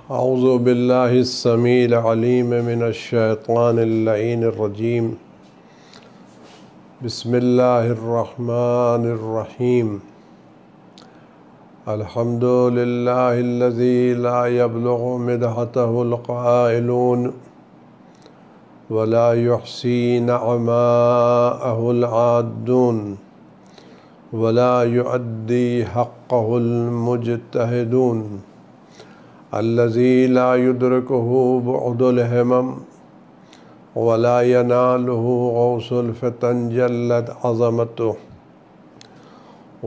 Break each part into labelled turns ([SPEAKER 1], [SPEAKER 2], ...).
[SPEAKER 1] औज़ु बिल्लाहिस समील अलीम मिनश्शैतानिर लईनिर रजीम। बिस्मिल्लाहिर रहमानिर रहीम। अल्हम्दुलिल्लाहिल्लज़ी ला यब्लुगु मिदहतहुल क़ाइलून वला युहसी नअमाअहुल आद्दून वला युअद्दी हक़्क़हुल मुज्तहिदून। अल्लज़ी ला युद्रिकुहु बुअदुल हिमम वला यनालुहु गौसुल फ़ितन जल्लत अज़मतुहु।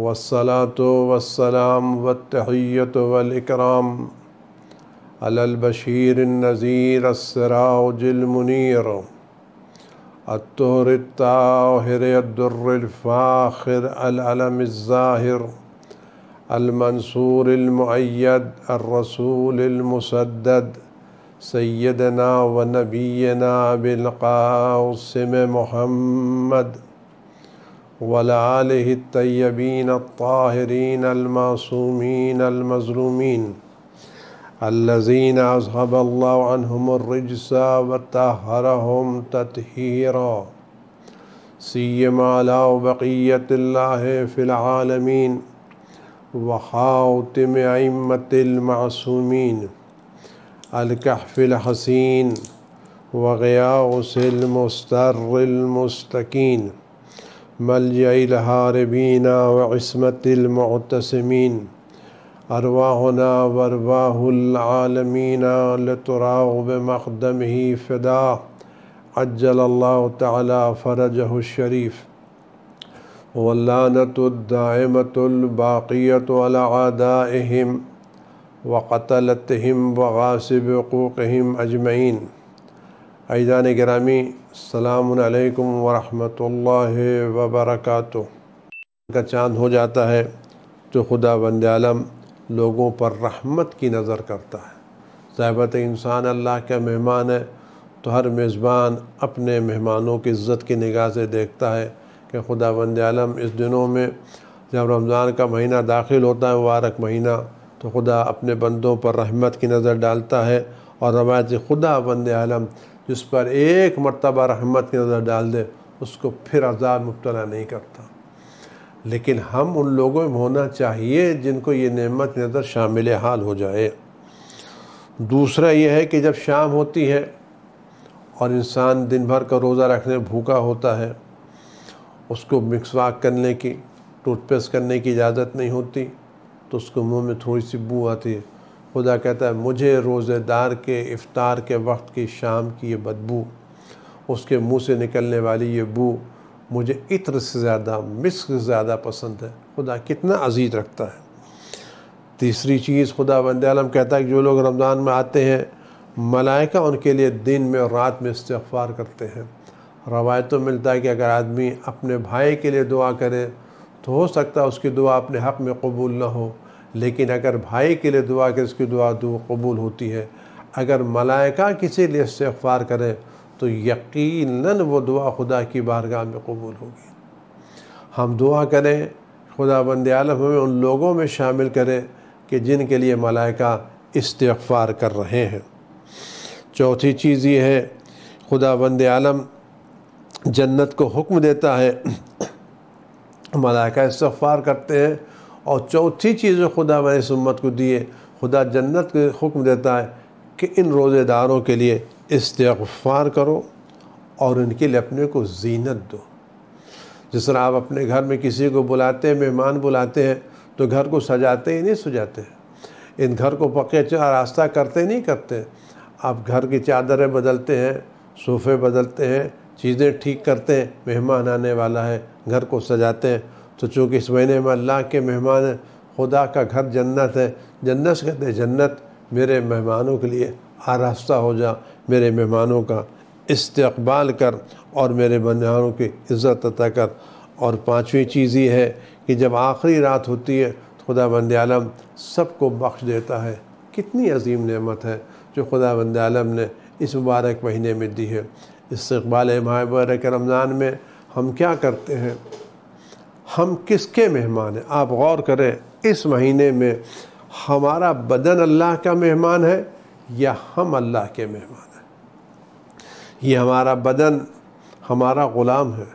[SPEAKER 1] वस्सलातु वस्सलाम वत्तहिय्यतु वल इकराम अलल बशीरिन नज़ीर अस्सिराजिल मुनीर अत्तुहरित ताहिर अद्दुर्रिल फ़ाख़िर अल अलमिज़ ज़ाहिर अल मंसूरिल मुअय्यद अर रसूलिल मुसद्दद सय्यदना व नबियना बिल क़ासिम मुहम्मद वला आलिहि तय्यबीन अत्ताहिरीन अल मासूमीन अल मज़लूमीन अल्लज़ीना अज़हबल्लाहु अन्हुमुर रिज्सा व तहहरहुम तत्हीरा सिय्यमा अला बक़िय्यतिल्लाहि फ़िल आलमीन व ख़ातिम अइम्मतिल मासूमीन अल कहफ़िल हसीन व ग़ियाउसिल मुस्तर्रिल मुस्तकीन मलजइल हारिबीन व इस्मतिल मुअतसिमीन अरवाहुना व अरवाहुल आलमीन लतुराउ बिमक़दमिही फ़िदा अज्जलल्लाहु तआला फ़रजहु शरीफ वल्लानतुद्दाइमतुल बाक़ियतु अला आदाइहिम व क़तलतिहिम व गासिब हुक़ूक़िहिम अजमईन। अज़ीज़ान गिरामी, अस्सलामु अलैकुम व रहमतुल्लाहि व बरकातुहू। का चाँद हो जाता है तो खुदा बंद आलम लोगों पर रहमत की नज़र करता है। ज़ाहिबत इंसान अल्लाह का मेहमान है तो हर मेज़बान अपने मेहमानों की इज़्ज़त की निगाह से देखता है कि खुदा बंद आलम इस दिनों में जब रमज़ान का महीना दाखिल होता है, मुबारक महीना, तो खुदा अपने बंदों पर रहमत की नज़र डालता है। और रवायत खुदा बंद आलम जिस पर एक मरतबा रहमत की नज़र डाल दे उसको फिर अज़ाब मुब्तला नहीं करता। लेकिन हम उन लोगों में होना चाहिए जिनको ये नेमत की नज़र शामिल हाल हो जाए। दूसरा ये है कि जब शाम होती है और इंसान दिन भर का रोज़ा रखने भूखा होता है, उसको मिसवाक करने की, टूथपेस्ट करने की इजाज़त नहीं होती, तो उसको मुंह में थोड़ी सी बू आती है। खुदा कहता है मुझे रोज़ेदार के इफ़्तार के वक्त की शाम की ये बदबू, उसके मुंह से निकलने वाली ये बू मुझे इत्र से ज़्यादा, मिस्क से ज़्यादा पसंद है। खुदा कितना अजीज़ रखता है। तीसरी चीज़ खुदा बंद आलम कहता है कि जो लोग रमज़ान में आते हैं, मलाइका उनके लिए दिन में और रात में इस्तिग़फ़ार करते हैं। रवायतों मिलता है कि अगर आदमी अपने भाई के लिए दुआ करे तो हो सकता है उसकी दुआ अपने हक़ में कबूल न हो, लेकिन अगर भाई के लिए दुआ करे उसकी दुआ कबूल होती है। अगर मलाइका किसी लिए इस्तिग़फ़ार करे तो यकीनन वो दुआ खुदा की बारगाह में कबूल होगी। हम दुआ करें खुदा बंद आलम हमें उन लोगों में शामिल करे कि जिनके लिए मलाइका इस्तिग़फ़ार कर रहे हैं। चौथी चीज़ ये है, खुदा बंद आलम जन्नत को हुक्म देता है, मलाइका इस्तिग़फ़ार करते हैं। और चौथी चीज़ जो खुदा ने इस उम्मत को दी है, खुदा जन्नत को हुक्म देता है कि इन रोज़ेदारों के लिए इस्तिग़फ़ार करो और इनके लिए अपने को ज़ीनत दो। जिस तरह आप अपने घर में किसी को बुलाते हैं, मेहमान बुलाते हैं, तो घर को सजाते ही नहीं सजाते, इन घर को पक्के रास्ता करते नहीं करते। आप घर की चादरें बदलते हैं, सोफ़े बदलते हैं, चीज़ें ठीक करते हैं, मेहमान आने वाला है, घर को सजाते हैं। तो चूँकि इस महीने में अल्लाह के मेहमान हैं, खुदा का घर जन्नत है, जन्नत से कहते हैं जन्नत मेरे मेहमानों के लिए आरास्ता हो जा, मेरे मेहमानों का इस्तक़बाल कर और मेरे मेहमानों की इज़्ज़त अता कर। और पाँचवीं चीज़ ये है कि जब आखिरी रात होती है तो खुदा बंद आलम सबको बख्श देता है। कितनी अजीम नेमत है जो खुदा बंद आलम ने इस मुबारक महीने में दी है। इस्तक़बाल माह मुबारक रमज़ान में हम क्या करते हैं, हम किसके मेहमान हैं? आप गौर करें, इस महीने में हमारा बदन अल्लाह का मेहमान है या हम अल्लाह के मेहमान हैं। ये हमारा बदन हमारा ग़ुलाम है,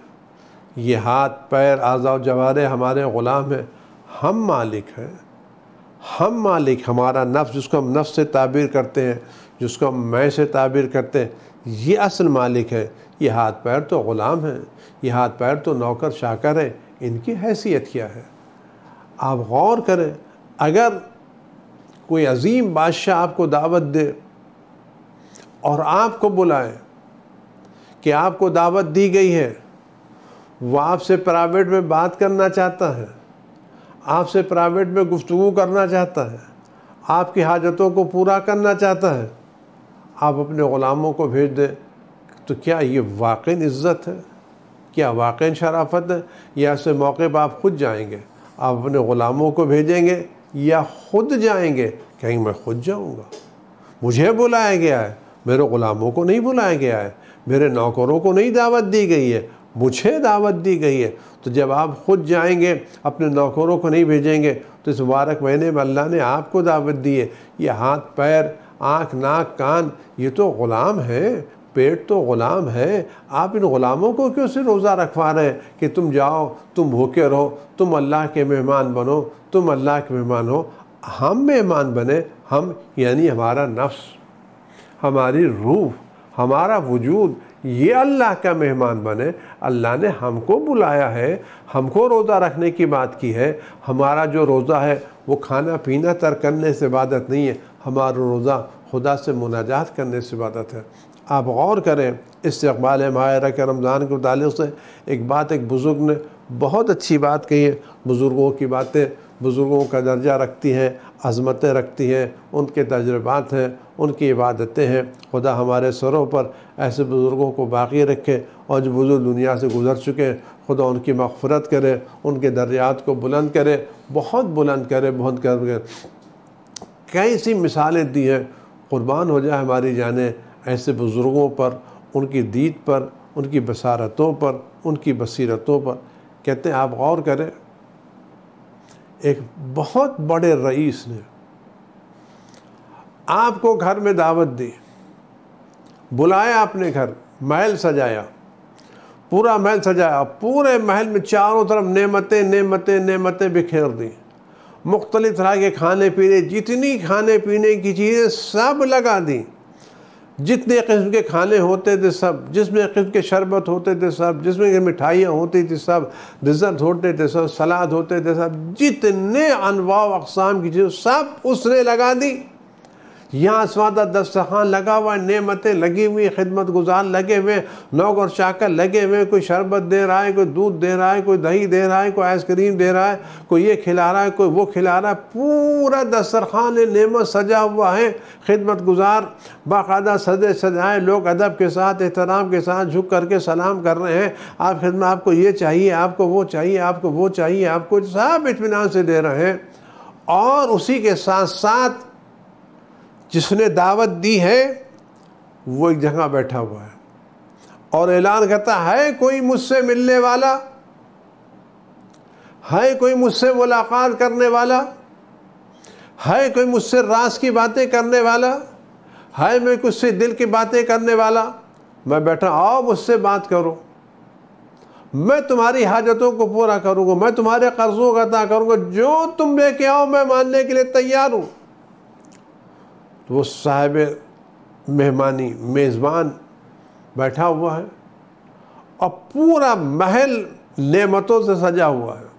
[SPEAKER 1] ये हाथ पैर आज़ा जवारे हमारे ग़ुलाम हैं, हम मालिक हैं, हम मालिक। हमारा नफ्स, जिसको हम नफ्स से ताबीर करते हैं, जिसको हम मैं से ताबीर करते हैं, ये असल मालिक है। ये हाथ पैर तो ग़ुलाम हैं, ये हाथ पैर तो नौकर शाकर हैं, इनकी हैसियत क्या है? आप गौर करें, अगर कोई अजीम बादशाह आपको दावत दे और आपको बुलाए कि आपको दावत दी गई है, वो आपसे प्राइवेट में बात करना चाहता है, आपसे प्राइवेट में गुफ्तगू करना चाहता है, आपकी हाजतों को पूरा करना चाहता है, आप अपने ग़ुलामों को भेज दें, तो क्या ये वाक़ई इज़्ज़त है? क्या वाक़ई शराफत है? या ऐसे मौके पर आप खुद जाएंगे, आप अपने ग़ुलामों को भेजेंगे या खुद जाएंगे? कहेंगे मैं खुद जाऊंगा, मुझे बुलाया गया है, मेरे ग़ुलामों को नहीं बुलाया गया है, मेरे नौकरों को नहीं दावत दी गई है, मुझे दावत दी गई है। तो जब आप खुद जाएंगे, अपने नौकरों को नहीं भेजेंगे, तो इस मुबारक महीने में अल्लाह ने आपको दावत दी है। ये हाथ पैर आँख नाक कान ये तो ग़ुलाम है, पेट तो ग़ुलाम है। आप इन ग़ुलामों को क्यों से रोज़ा रखवा रहे हैं कि तुम जाओ, तुम भूखे रहो, तुम अल्लाह के मेहमान बनो, तुम अल्लाह के मेहमान हो। हम मेहमान बने, हम यानी हमारा नफ्स, हमारी रूह, हमारा वजूद, ये अल्लाह का मेहमान बने। अल्लाह ने हमको बुलाया है, हमको रोज़ा रखने की बात की है। हमारा जो रोज़ा है वो खाना पीना तर्क करने से इबादत नहीं है, हमारा रोज़ा खुदा से मुनाजात करने से इबादत है। आप गौर करें, इस्तक़बाल माह रमज़ान के मुतालिक़ से एक बात एक बुज़ुर्ग ने बहुत अच्छी बात कही है। बुज़ुर्गों की बातें बुज़ुर्गों का दर्जा रखती हैं, अज़मतें रखती हैं, उनके तजुर्बात हैं, उनकी इबादतें हैं। खुदा हमारे सरों पर ऐसे बुज़ुर्गों को बाक़ी रखे, और जो बुज़ुर्ग दुनिया से गुज़र चुके हैं खुदा उनकी मग़फ़िरत करे, उनके दर्जात को बुलंद करे, बहुत बुलंद करे, बहुत करे। कई सी मिसालें दी हैं, क़ुरबान हो जाए हमारी जाने ऐसे बुज़ुर्गों पर, उनकी दीद पर, उनकी बसारतों पर, उनकी बसीरतों पर। कहते हैं आप गौर करें, एक बहुत बड़े रईस ने आपको घर में दावत दी, बुलाया अपने घर, महल सजाया, पूरा महल सजाया, पूरे महल में चारों तरफ नेमतें नेमतें नेमतें बिखेर दी, मुख्तलिफ तरह के खाने पीने, जितनी खाने पीने की चीज़ें सब लगा दी, जितने किस्म के खाने होते थे सब, जिसमें किस्म के शरबत होते थे सब, जिसमें मिठाइयाँ होती थी सब, डिज़र्ट होते थे सब, सलाद होते थे सब, जितने अनवा अक़साम की चीज़ें सब उसने लगा दी। यहाँ स्वादा दस्तरखान लगा हुआ, नेमतें लगी हुई, खिदमत गुजार लगे हुए, नौकर चाकर लगे हुए, कोई शरबत दे रहा है, कोई दूध दे रहा है, कोई दही दे रहा है, कोई आइसक्रीम दे रहा है, कोई ये खिला रहा है, कोई वो खिला रहा है। पूरा दस्तरखान नेमत सजा हुआ है। खिदमत गुजार बाकायदा सजे सजाए लोग अदब के साथ, एहतराम के साथ झुक करके सलाम कर रहे हैं। आप खिदमत, आपको ये चाहिए, आपको वो चाहिए, आपको वो चाहिए, आपको सब इत्मीनान से दे रहे हैं। और उसी के साथ साथ जिसने दावत दी है वो एक जगह बैठा हुआ है और ऐलान करता है कोई मुझसे मिलने वाला है, कोई मुझसे मुलाकात करने वाला है, कोई मुझसे राज की बातें करने वाला है, मैं कुछ दिल की बातें करने वाला। मैं बैठा, आओ मुझसे बात करो, मैं तुम्हारी हाजतों को पूरा करूँगा, मैं तुम्हारे कर्जों का अदा करूँगा, जो तुम लेके आओ मैं मानने के लिए तैयार हूँ। तो वो साहिब मेहमानी, मेज़बान बैठा हुआ है और पूरा महल नेमतों से सजा हुआ है।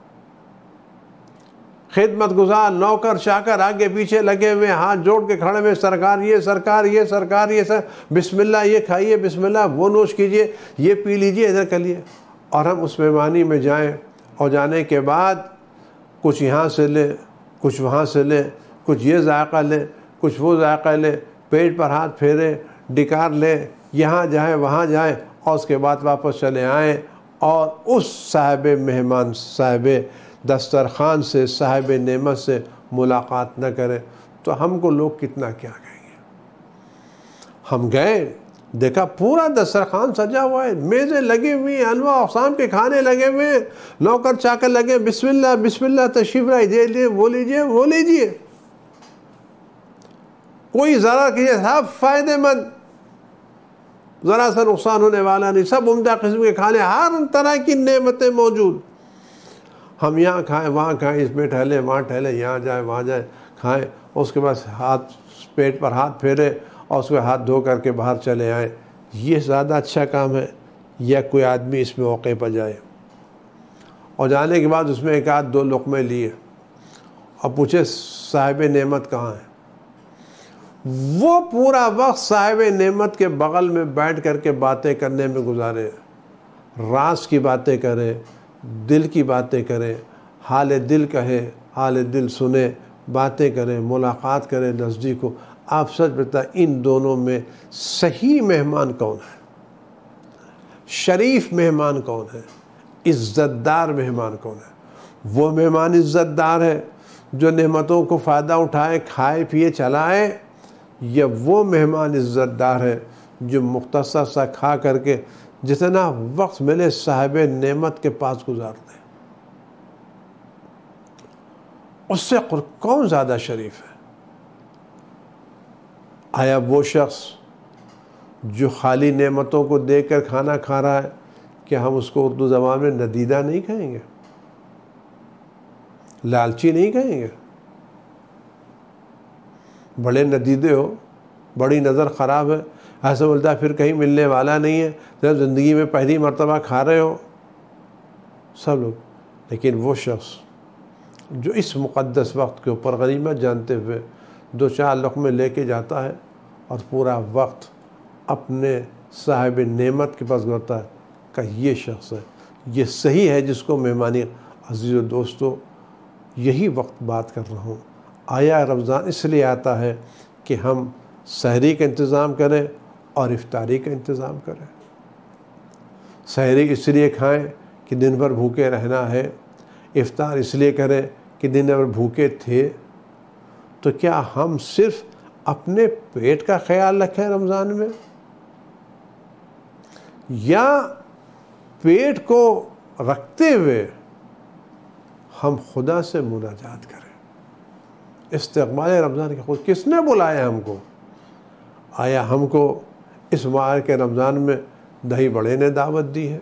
[SPEAKER 1] खिदमत गुजार नौकर चाकर आगे पीछे लगे हुए, हाथ जोड़ के खड़े हुए, सरकार ये, सरकार ये, सरकार ये, सर बिस्मिल्लाह ये खाइए, बिस्मिल्लाह वो नोश कीजिए, ये पी लीजिए, इधर कर लिए। और हम उस मेहमानी में जाएं और जाने के बाद कुछ यहाँ से ले, कुछ वहाँ से ले, कुछ ये जायका ले, कुछ वो जायका ले, पेट पर हाथ फेरे, डिकार ले, यहाँ जाए वहाँ जाए, और उसके बाद वापस चले आएँ और उस साहिब मेहमान, साहिब दस्तरखान से, साहिब नेमत से मुलाकात न करें तो हमको लोग कितना क्या कहेंगे। हम गए, देखा पूरा दस्तरखान सजा हुआ है, मेज़ें लगी हुई हैं, अनवा अक़साम के खाने लगे हुए हैं, नौकर चाकर लगे, बिस्मिल्लाह बिस्मिल्लाह तशरीफ़ लाई, ये लीजिए वो लीजिए वो लीजिए। कोई ज़रा कीजिए सब फ़ायदेमंद, ज़रा सा नुकसान होने वाला नहीं, सब उम्दा किस्म के खाने, हर तरह की नेमतें मौजूद। हम यहाँ खाएं वहाँ खाएं, इसमें टहलें वहाँ टहलें, यहाँ जाए वहाँ जाए खाएं, उसके बाद हाथ पेट पर हाथ फेरे और उसके हाथ धो करके बाहर चले आए। ये ज़्यादा अच्छा काम है या कोई आदमी इस मौके पर जाए और जाने के बाद उसमें एक आध दो लुक़मे लिए और पूछे साहिब नेमत कहाँ है? वो पूरा वक्त साहिब नेमत के बगल में बैठ करके बातें करने में गुजारे, राज की बातें करे, दिल की बातें करे, हाल दिल कहे, हाल दिल सुने, बातें करें, मुलाकात करें नज़दीक को। आप सच बताएं, इन दोनों में सही मेहमान कौन है? शरीफ मेहमान कौन है? इज़्ज़तदार मेहमान कौन है? वो मेहमान इज़्ज़तदार है जो नेमतों को फ़ायदा उठाए, खाए पिए चलाए, या वो मेहमान इज़्ज़तदार है जो मुख्तसर सा खा करके जितना वक्त मिले साहिब नेमत के पास गुजार दे? उससे कौन ज़्यादा शरीफ है? आया वो शख्स जो खाली नेमतों को देखकर खाना खा रहा है, क्या हम उसको उर्दू ज़बान में नदीदा नहीं कहेंगे, लालची नहीं कहेंगे? बड़े नदीदे हो, बड़ी नज़र ख़राब है, ऐसा बोलता है फिर कहीं मिलने वाला नहीं है, जब ज़िंदगी में पहली मर्तबा खा रहे हो सब लोग। लेकिन वो शख्स जो इस मुक़द्दस वक्त के ऊपर गनीमत जानते हुए दो चार लुक़मे लेके जाता है और पूरा वक्त अपने साहिब नेमत के पास गुज़रता है, का ये शख्स है, ये सही है जिसको मेहमानी। अज़ीज़ व दोस्तों, यही वक्त बात कर रहा हूँ। आया रमज़ान इसलिए आता है कि हम सहरी का इंतज़ाम करें और इफ्तारी का इंतज़ाम करें। सहरी इसलिए खाएं कि दिन भर भूखे रहना है, इफ्तार इसलिए करें कि दिन भर भूखे थे। तो क्या हम सिर्फ अपने पेट का ख्याल रखें रमज़ान में, या पेट को रखते हुए हम खुदा से मुनाजात करें? इस्तिक़बाल रमज़ान के खुद किसने बुलाया हमको? आया हमको इस माह के रमज़ान में दही बड़े ने दावत दी है,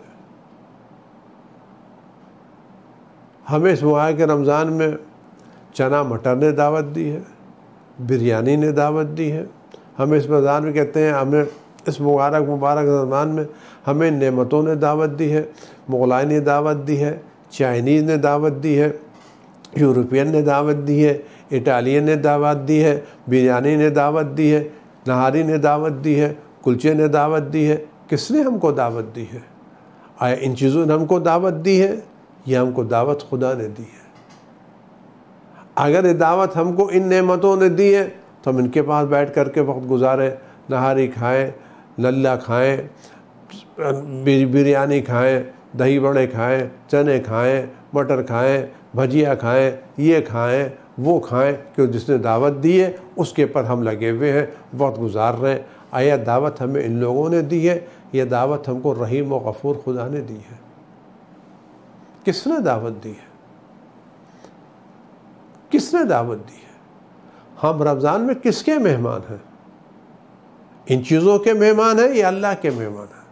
[SPEAKER 1] हमें इस माह के रमज़ान में चना मटर ने दावत दी है, बिरयानी ने दावत दी है, हमें इस रमज़ान में कहते हैं, हमें इस मुबारक रमज़ान में हमें नेमतों ने दावत दी है, मुग़लाई ने दावत दी है, चाइनीज़ ने दावत दी है, यूरोपियन ने दावत दी है, इटालियन ने दावत दी है, बिरयानी ने दावत दी है, नहारी ने दावत दी है, कुलचे ने दावत दी है। किसने हमको दावत दी है? आया इन चीज़ों ने हमको दावत दी है या हमको दावत खुदा ने दी है? अगर ये दावत हमको इन नेमतों ने दी है तो हम इनके पास बैठ कर के वक्त गुजारें, नहारी खाएं, लल्ला खाएं, बिरयानी खाएं, दही बड़े खाएं, चने खाएं, मटर खाएं, भजिया खाएं, ये खाएं, वो खाएं, क्योंकि जिसने दावत दी है उसके पर हम लगे हुए हैं, वक्त गुजार रहे हैं। आया दावत हमें इन लोगों ने दी है या दावत हमको रहीम और गफूर खुदा ने दी है? किसने दावत दी है? किसने दावत दी है? हम रमज़ान में किसके मेहमान हैं? इन चीज़ों के मेहमान हैं या अल्लाह के मेहमान हैं?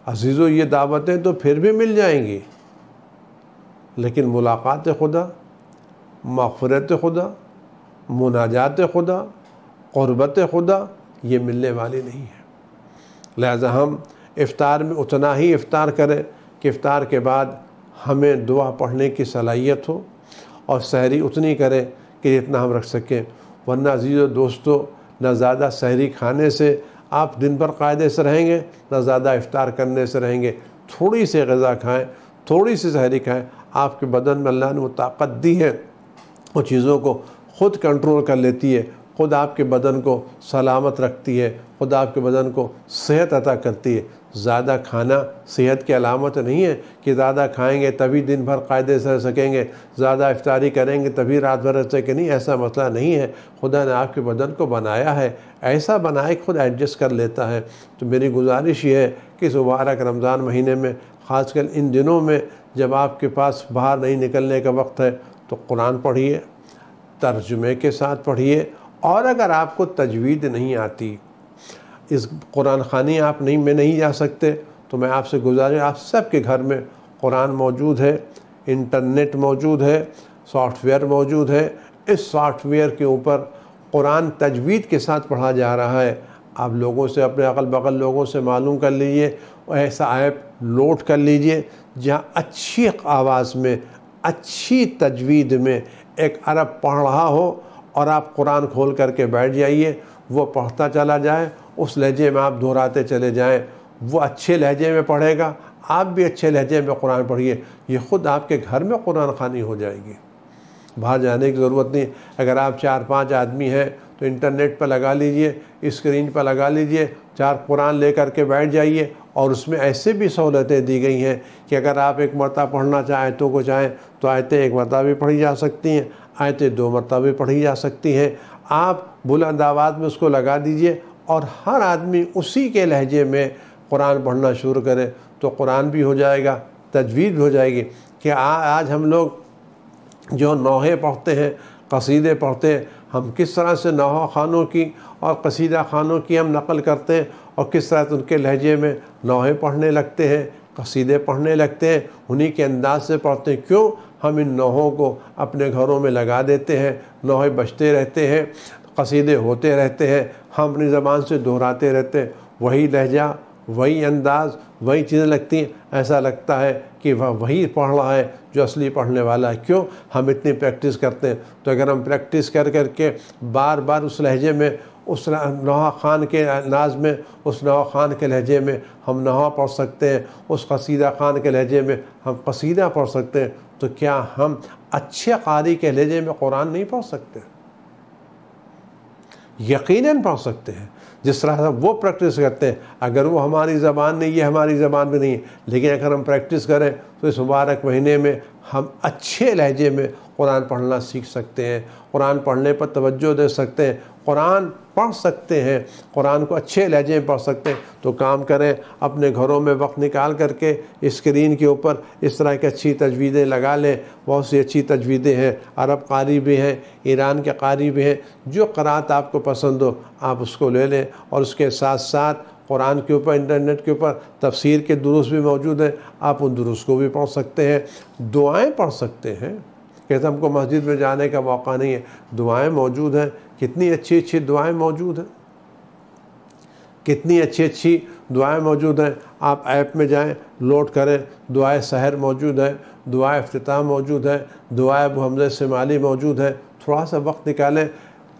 [SPEAKER 1] अज़ीज़ों, ये दावतें तो फिर भी मिल जाएंगी, लेकिन मुलाकात खुदा, मग़फ़िरत खुदा, मुनाजात खुदा, क़ुर्बत खुदा, ये मिलने वाली नहीं है। लिहाजा हम इफ़्तार में उतना ही इफ़्तार करें कि इफ़्तार के बाद हमें दुआ पढ़ने की सलाहियत हो, और सहरी उतनी करें कि जितना हम रख सकें। वरना अज़ीज़ों दोस्तों, न ज़्यादा सहरी खाने से आप दिन भर कायदे से रहेंगे, न ज़्यादा इफ़्तार करने से रहेंगे। थोड़ी सी ग़िज़ा खाएँ, थोड़ी सी सहरी खाएँ। आपके बदन में अल्लाह ने वो ताकत दी है, वो चीज़ों को ख़ुद कंट्रोल कर लेती है, ख़ुद आपके बदन को सलामत रखती है, ख़ुद आपके बदन को सेहत अता करती है। ज़्यादा खाना सेहत की अलामत नहीं है कि ज़्यादा खाएंगे तभी दिन भर कायदे से रह सकेंगे, ज़्यादा इफ्तारी करेंगे तभी रात भर रह सकेंगे। नहीं, ऐसा मसला नहीं है। खुदा ने आपके बदन को बनाया है, ऐसा बनाए खुद एडजस्ट कर लेता है। तो मेरी गुजारिश ये है कि इस मुबारक रमज़ान महीने में, ख़ासकर इन दिनों में जब आपके पास बाहर नहीं निकलने का वक्त है, तो कुरान पढ़िए, तर्जुमे के साथ पढ़िए और अगर आपको तजवीद नहीं आती, इस कुरान खानी आप में नहीं जा सकते, तो मैं आपसे गुजारिश, आप सबके घर में कुरान मौजूद है, इंटरनेट मौजूद है, सॉफ्टवेयर मौजूद है। इस सॉफ्टवेयर के ऊपर कुरान तजवीद के साथ पढ़ा जा रहा है। आप लोगों से, अपने अगल बगल लोगों से मालूम कर लीजिए, ऐसा ऐप लोड कर लीजिए जहाँ अच्छी आवाज़ में, अच्छी तजवीद में एक अरब पढ़ रहा हो, और आप कुरान खोल करके बैठ जाइए, वो पढ़ता चला जाए, उस लहजे में आप दोहराते चले जाएं। वो अच्छे लहजे में पढ़ेगा, आप भी अच्छे लहजे में कुरान पढ़िए, ये ख़ुद आपके घर में कुरान खानी हो जाएगी। बाहर जाने की ज़रूरत नहीं। अगर आप 4-5 आदमी हैं तो इंटरनेट पर लगा लीजिए, स्क्रीन पर लगा लीजिए, 4 कुरान ले कर के बैठ जाइए। और उसमें ऐसे भी सहूलतें दी गई हैं कि अगर आप एक मरतबा पढ़ना चाहें तो आयतें एक मरतबा भी पढ़ी जा सकती हैं, आयतें 2 मरतबा भी पढ़ी जा सकती हैं। आप बुलंद आवाज़ में उसको लगा दीजिए और हर आदमी उसी के लहजे में कुरान पढ़ना शुरू करे, तो कुरान भी हो जाएगा, तजवीद भी हो जाएगी। कि आज हम लोग जो नौहे पढ़ते हैं, कसीदे पढ़ते हैं, हम किस तरह से नौहा खानों की और कसीदा खानों की हम नकल करते हैं, और किस तरह से उनके लहजे में नौहे पढ़ने लगते हैं, कसीदे पढ़ने लगते हैं, उन्हीं के अंदाज से पढ़ते हैं। क्यों? हम इन नौहों को अपने घरों में लगा देते हैं, नौहे बजते रहते हैं, कसीदे होते रहते हैं, हम अपनी ज़बान से दोहराते रहते हैं, वही लहजा, वही अंदाज़, वही चीज़ें लगती हैं। ऐसा लगता है कि वह वही पढ़ रहा है जो असली पढ़ने वाला है। क्यों? हम इतनी प्रैक्टिस करते हैं। तो अगर हम प्रैक्टिस कर के बार बार उस लहजे में, उस नौहा खान के अंदाज में, उस नौहा खान के लहजे में हम नौहा पढ़ सकते हैं, उस कसीदा खान के लहजे में हम कसीदा पढ़ सकते हैं, तो क्या हम अच्छे कारी के लहजे में कुरान नहीं पढ़ सकते? यकीनन पढ़ सकते हैं। जिस तरह से वो प्रैक्टिस करते हैं, अगर वो हमारी ज़बान नहीं, ये हमारी ज़बान भी नहीं है, लेकिन अगर हम प्रैक्टिस करें तो इस मुबारक महीने में हम अच्छे लहजे में कुरान पढ़ना सीख सकते हैं, कुरान पढ़ने पर तवज्जो दे सकते हैं, कुरान पढ़ सकते हैं, कुरान को अच्छे लहजे में पढ़ सकते हैं। तो काम करें, अपने घरों में वक्त निकाल करके स्क्रीन के ऊपर इस तरह की अच्छी तजवीदें लगा लें। बहुत सी अच्छी तजवीदें हैं, अरब कारी भी हैं, ईरान के कारी भी हैं। जो क़राअत आपको पसंद हो आप उसको ले लें, और उसके साथ साथ कुरान के ऊपर, इंटरनेट के ऊपर तफसीर के दुरूस भी मौजूद हैं, आप उन दुरूस को भी पढ़ सकते हैं। दुआएँ पढ़ सकते हैं। कहते हमको मस्जिद में जाने का मौका नहीं है, दुआएं मौजूद हैं, कितनी अच्छी अच्छी दुआएं मौजूद हैं, कितनी अच्छी अच्छी दुआएं मौजूद हैं। आप ऐप में जाएं, लोड करें, दुआए सहर मौजूद है, दुआए इफ्तिताह मौजूद है, दुआए अबू हमज़ा शिमाली मौजूद है। थोड़ा सा वक्त निकालें।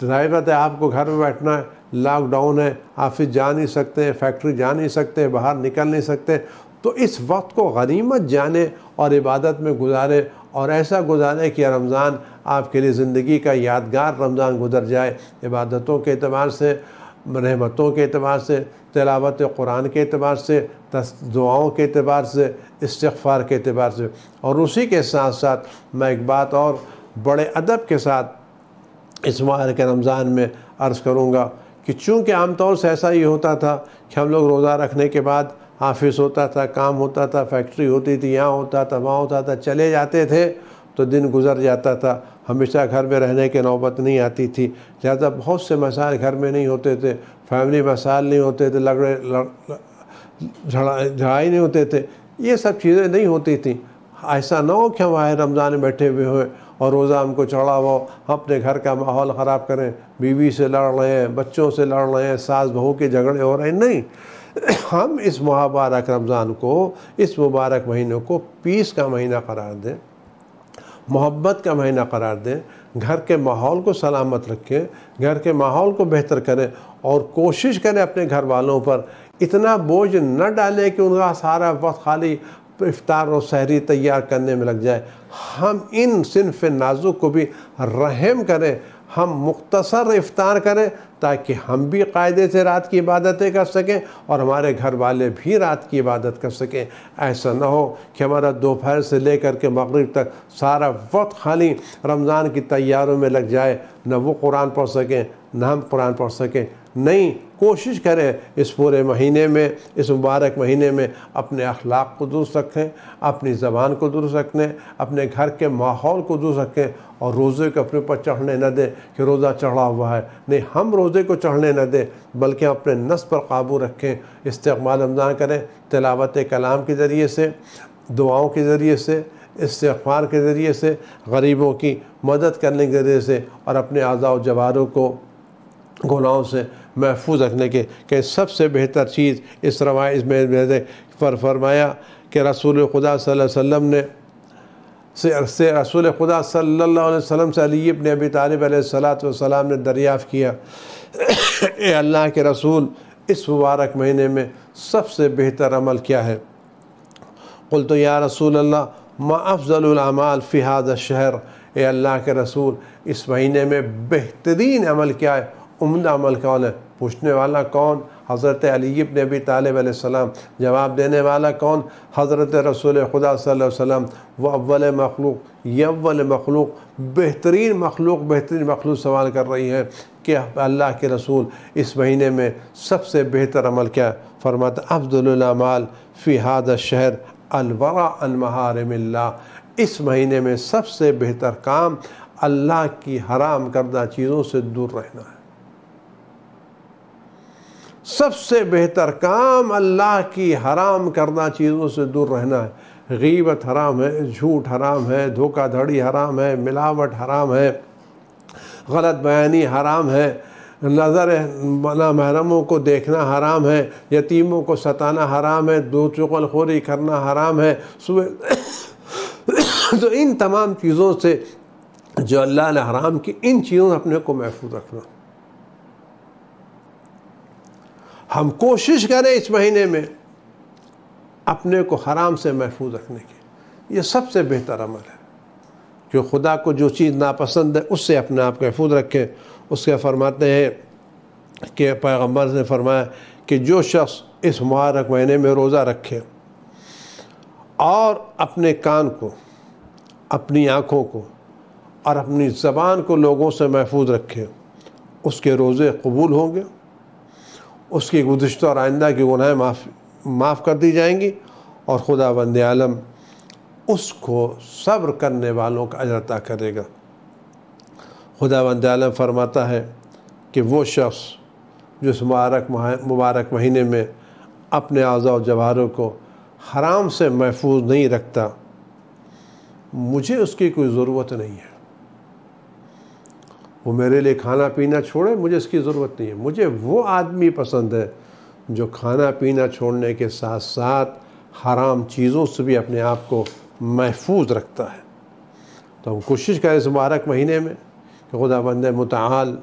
[SPEAKER 1] ज़ाहिर है आपको घर में बैठना है, लॉकडाउन है, ऑफिस जा नहीं सकते, फैक्ट्री जा नहीं सकते, बाहर निकल नहीं सकते, तो इस वक्त को गनीमत जाने और इबादत में गुजारें, और ऐसा गुजारें कि रमज़ान आपके लिए ज़िंदगी का यादगार रमज़ान गुजर जाए। इबादतों के एतबार से, रहमतों के एतबार से, तिलावत कुरान के एतबार से, दुआओं के एतबार से, इस्तिग़फ़ार के एतबार से। और उसी के साथ साथ मैं एक बात और बड़े अदब के साथ इस माह के रमज़ान में अर्ज़ करूँगा कि चूँकि आमतौर से ऐसा ही होता था कि हम लोग रोज़ा रखने के बाद ऑफिस होता था, काम होता था, फैक्ट्री होती थी, यहाँ होता था, वहाँ होता था, चले जाते थे तो दिन गुजर जाता था, हमेशा घर में रहने की नौबत नहीं आती थी। लिहाजा बहुत से मसाइल घर में नहीं होते थे, फैमिली मसाइल नहीं होते थे, झड़ाई नहीं होते थे, ये सब चीज़ें नहीं होती थी। ऐसा ना हो कि हम आए रमज़ान में बैठे हुए हों और रोज़ा हमको चढ़ा हुआ, हम अपने घर का माहौल ख़राब करें, बीवी से लड़ रहे हैं, बच्चों से लड़ रहे हैं, सास बहू के झगड़े हो रहे हैं। नहीं, हम इस मुबारक रमज़ान को, इस मुबारक महीने को पीस का महीना करार दें, मोहब्बत का महीना करार दें, घर के माहौल को सलामत रखें, घर के माहौल को बेहतर करें, और कोशिश करें अपने घर वालों पर इतना बोझ न डालें कि उनका सारा वक्त खाली इफ्तार और सहरी तैयार करने में लग जाए। हम इन सिन्फ़ नाजुक को भी रहम करें, हम मुख्तसर इफ्तार करें ताकि हम भी कायदे से रात की इबादतें कर सकें और हमारे घर वाले भी रात की इबादत कर सकें। ऐसा ना हो कि हमारा दोपहर से लेकर के मगरिब तक सारा वक्त खाली रमज़ान की तैयारों में लग जाए, न वो कुरान पढ़ सकें न हम कुरान पढ़ सकें। नहीं, कोशिश करें इस पूरे महीने में, इस मुबारक महीने में अपने अखलाक को दुरुस्त रखें, अपनी ज़बान को दुरुस्त रखें, अपने घर के माहौल को दुरुस्त रखें और रोज़े को अपने ऊपर चढ़ने न दें कि रोज़ा चढ़ा हुआ है। नहीं, हम रोज़े को चढ़ने न दें बल्कि अपने नफ्स पर काबू रखें। इस्तिक़बाल रमज़ान करें तिलावत कलाम के ज़रिए से, दुआओं के ज़रिए से, इस्तिग़फ़ार के ज़रिए से, गरीबों की मदद करने के ज़रिए से और अपने आज़ा व जवारों को गुनाहों से महफूज रखने के सबसे बेहतर चीज़ इस रवायत में फरमाया कि रसूल खुदा सल्लल्लाहु अलैहि वसल्लम ने से रसूल खुदा सल्लल्लाहु अलैहि वसल्लम से अली इब्न अबी तालिब अलैहिस्सलातु वस्सलाम ने दरियाफ़्त किया, ए अल्लाह के रसूल, इस मुबारक महीने में सबसे बेहतर अमल क्या है? क़ुल्तु या रसूल अल्लाह मा अफ़ज़लुल अमाल फ़ी हाज़ा शहर, ए अल्लाह के रसूल, इस महीने में बेहतरीन अमल क्या है, उम्दा अमल कौन है? पूछने वाला कौन? हज़रत अली इब्न अबी तालिब अलैहिस्सलाम। जवाब देने वाला कौन? हज़रत रसूल खुदा सल्लल्लाहु अलैहि वसल्लम। वह अव्वल मखलूक, ये अव्वल मखलूक, बेहतरीन मखलूक सवाल कर रही है कि अल्लाह के रसूल इस महीने में सबसे बेहतर अमल क्या है? फरमाता अफ़ज़लुल अमाल फ़ी हाज़ा शहर अलवरा अन महारिमिल्लाह, इस महीने में सबसे बेहतर काम अल्लाह की हराम करदा चीज़ों से दूर रहना है। सबसे बेहतर काम अल्लाह की हराम करदा चीज़ों से दूर रहना है। गीबत हराम है, झूठ हराम है, धोखाधड़ी हराम है, मिलावट हराम है, गलत बयानी हराम है, नज़र नामहरमों को देखना हराम है, यतीमों को सताना हराम है, दो चुगलखोरी करना हराम है। तो इन तमाम चीज़ों से जो अल्लाह ने हराम की, इन चीज़ों से अपने को महफूज रखना। हम कोशिश करें इस महीने में अपने को हराम से महफूज रखने की, ये सबसे बेहतर अमल है। जो खुदा को जो चीज़ नापसंद है उससे अपने आप को महफूज रखें। उसके फरमाते हैं कि पैगम्बर ने फरमाया कि जो शख्स इस मुबारक महीने में रोज़ा रखे और अपने कान को, अपनी आँखों को और अपनी ज़बान को लोगों से महफूज रखे, उसके रोज़े कबूल होंगे, उसकी गुज़िश्ता और आइंदा की गुनाहें माफ़ कर दी जाएंगी और खुदा बंदे आलम उसको सब्र करने वालों का अजर अता करेगा। खुदा बंदे आलम फरमाता है कि वो शख्स जो इस मुबारक महीने में अपने आज़ा व जवारों को हराम से महफूज नहीं रखता, मुझे उसकी कोई ज़रूरत नहीं है। वो मेरे लिए खाना पीना छोड़े, मुझे इसकी ज़रूरत नहीं है। मुझे वो आदमी पसंद है जो खाना पीना छोड़ने के साथ साथ हराम चीज़ों से भी अपने आप को महफूज रखता है। तो हम कोशिश करें इस मुबारक महीने में कि खुदा बंदे मुताल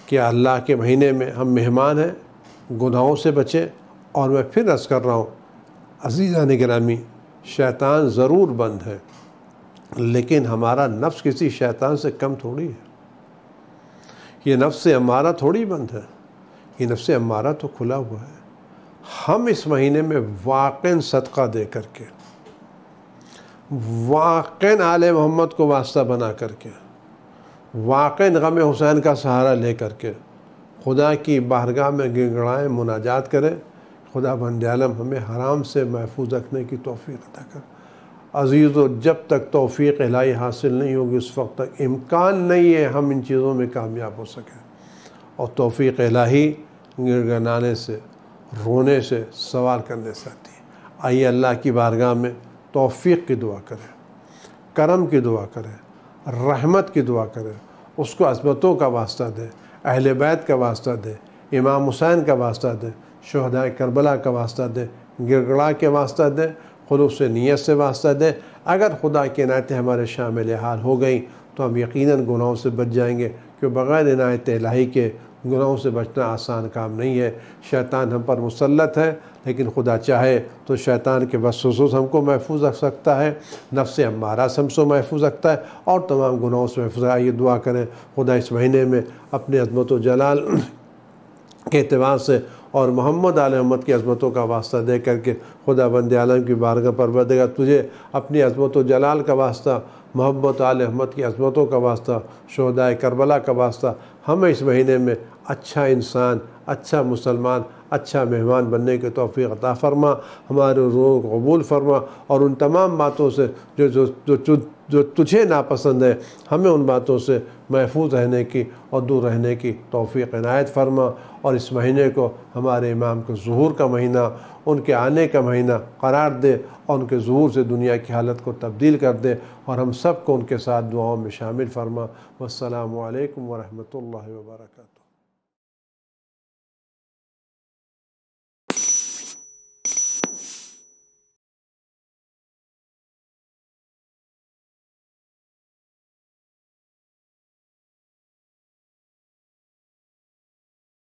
[SPEAKER 1] कि अल्लाह के महीने में हम मेहमान हैं, गुनाहों से बचें। और मैं फिर अर्ज़ कर रहा हूँ अज़ीज़ान गिरामी, शैतान ज़रूर बंद है, लेकिन हमारा नफ्स किसी शैतान से कम थोड़ी है। ये नफ्स अम्मारा थोड़ी बंद है, ये नफ्स अम्मारा तो खुला हुआ है। हम इस महीने में वाक़ईन सदका दे करके, वाक़ईन आले मोहम्मद को वास्ता बना करके, वाक़ईन गम हुसैन का सहारा ले करके खुदा की बारगाह में गिड़गिड़ाएं, मुनाजात करें। खुदा बंदे आलम हमें हराम से महफूज रखने की तौफ़ीक़ अता कर। अज़ीज़ो, जब तक तौफ़ीक़ इलाही हासिल नहीं होगी उस वक्त तक इम्कान नहीं है हम इन चीज़ों में कामयाब हो सकें। और तौफ़ीक़ इलाही गिड़गिड़ाने से, रोने से, सवाल करने से आती है। आइए अल्लाह की बारगाह में तौफ़ीक़ की दुआ करें, करम की दुआ करें, रहमत की दुआ करें, उसको अज़मतों का वास्ता दें, अहले बैत का वास्ता दें, इमाम हुसैन का वास्ता दें, शुहदाए करबला का वास्ता दें, गिड़गिड़ा के वास्ता दें, खुलूस नीयत से वास्ता दें। अगर खुदा की इनायतें हमारे शामिल हाल हो गई तो हम यकीनन गुनाहों से बच जाएंगे, क्योंकि बग़ैर इनायत इलाही के गुनाहों से बचना आसान काम नहीं है। शैतान हम पर मुसल्लत है, लेकिन खुदा चाहे तो शैतान के वसवसों से हमको महफूज रख सकता है, नफ्स अम्मारा से हमसे महफूज रखता है और तमाम गुनाहों से महफूज। आइए दुआ करें खुदा इस महीने में अपने अज़मत व जलाल के एतबार से और मोहम्मद आले मोहम्मद की अज़मतों का वास्ता दे करके खुदा बंदे आलम की बारगाह पर बदेगा, तुझे अपनी अज़मत व जलाल का वास्ता, मोहम्मद आले मोहम्मद की अज़मतों का वास्ता, शुहदाए करबला का वास्ता, हमें इस महीने में अच्छा इंसान, अच्छा मुसलमान, अच्छा मेहमान बनने की तौफ़ीक़ अता फ़रमा। हमारे रूह को कबूल फ़रमा और उन तमाम बातों से जो जो जो जो जो तुझे नापसंद है, हमें उन बातों से महफूज रहने की और दूर रहने की तौफ़ीक़ इनायत फ़रमा। और इस महीने को हमारे इमाम के ज़ुहूर का महीना, उनके आने का महीना करार दे और उनके ज़ुहूर से दुनिया की हालत को तब्दील कर दे और हम सब को उनके साथ दुआओं में शामिल फ़रमा। वस्सलामु अलैकुम व रहमतुल्लाहि व बरकातुहू।